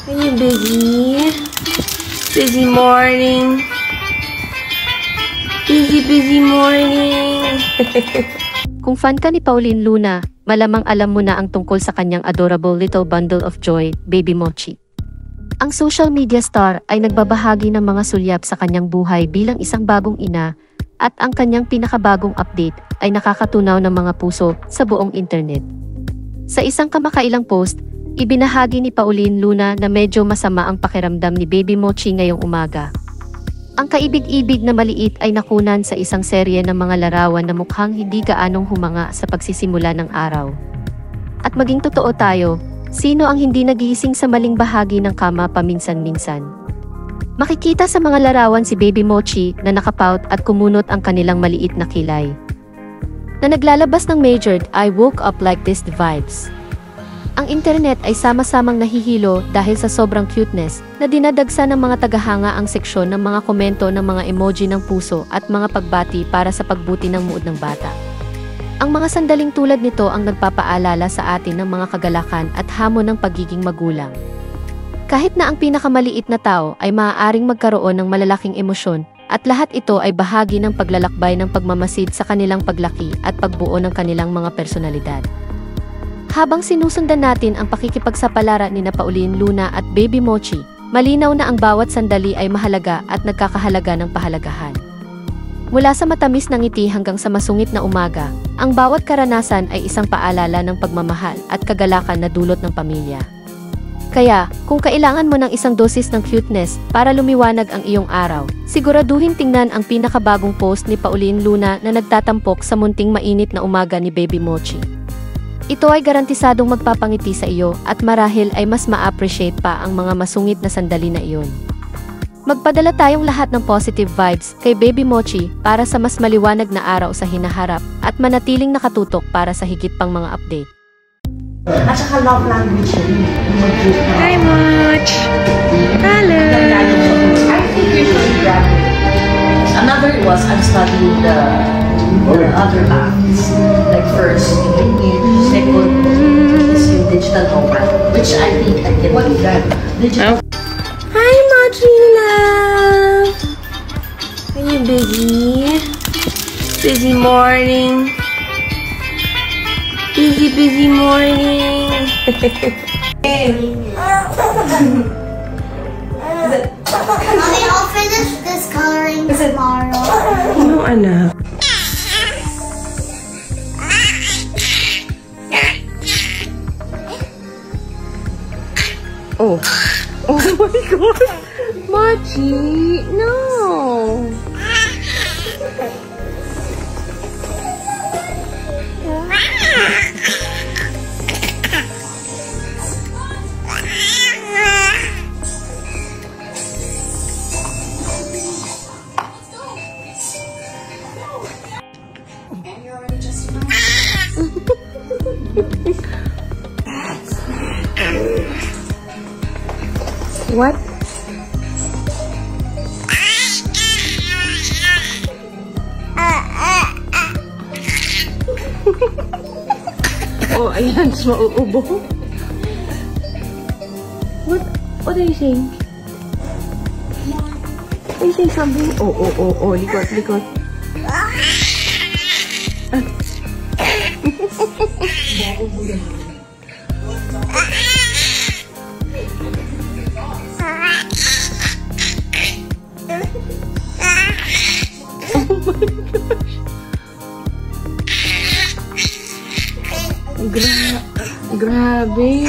Are you busy? Busy morning. Busy morning. Kung fan ka ni Pauline Luna, malamang alam mo na ang tungkol sa kanyang adorable little bundle of joy, Baby Mochi. Ang social media star ay nagbabahagi ng mga sulyap sa kanyang buhay bilang isang bagong ina, at ang kanyang pinakabagong update ay nakakatunaw ng mga puso sa buong internet. Sa isang kamakailang post, ibinahagi ni Pauline Luna na medyo masama ang pakiramdam ni Baby Mochi ngayong umaga. Ang kaibig-ibig na maliit ay nakunan sa isang serye ng mga larawan na mukhang hindi gaanong humanga sa pagsisimula ng araw. At maging totoo tayo, sino ang hindi nagising sa maling bahagi ng kama paminsan-minsan? Makikita sa mga larawan si Baby Mochi na nakapout at kumunot ang kanilang maliit na kilay, na naglalabas ng major "I woke up like this" vibes. Ang internet ay sama-samang nahihilo dahil sa sobrang cuteness na dinadagsa ng mga tagahanga ang seksyon ng mga komento ng mga emoji ng puso at mga pagbati para sa pagbuti ng mood ng bata. Ang mga sandaling tulad nito ang nagpapaalala sa atin ng mga kagalakan at hamon ng pagiging magulang. Kahit na ang pinakamaliit na tao ay maaaring magkaroon ng malalaking emosyon, at lahat ito ay bahagi ng paglalakbay ng pagmamasid sa kanilang paglaki at pagbuo ng kanilang mga personalidad. Habang sinusundan natin ang pakikipagsapalaran ni Pauline Luna at Baby Mochi, malinaw na ang bawat sandali ay mahalaga at nagkakahalaga ng pahalagahan. Mula sa matamis na ngiti hanggang sa masungit na umaga, ang bawat karanasan ay isang paalala ng pagmamahal at kagalakan na dulot ng pamilya. Kaya, kung kailangan mo ng isang dosis ng cuteness para lumiwanag ang iyong araw, siguraduhin tingnan ang pinakabagong post ni Pauline Luna na nagtatampok sa munting mainit na umaga ni Baby Mochi. Ito ay garantisadong magpapangiti sa iyo at marahil ay mas ma-appreciate pa ang mga masungit na sandali na iyon. Magpadala tayong lahat ng positive vibes kay Baby Mochi para sa mas maliwanag na araw sa hinaharap at manatiling nakatutok para sa higit pang mga update. At saka love language yun. Hi, Moch! Hello! I think you should grab it. Another was I'm studying the other apps. Like first, English, second is yung digital nomad, which I think I can do that. Digital. Hi, Mochi love! Are you busy? Busy morning. Busy morning. Mommy, I'll finish this coloring tomorrow. No, anak. Oh. Oh my God. Mochi, no. What? Oh, ayan, mauubo. What are you saying? Are you saying something? Oh, likot. Grabe.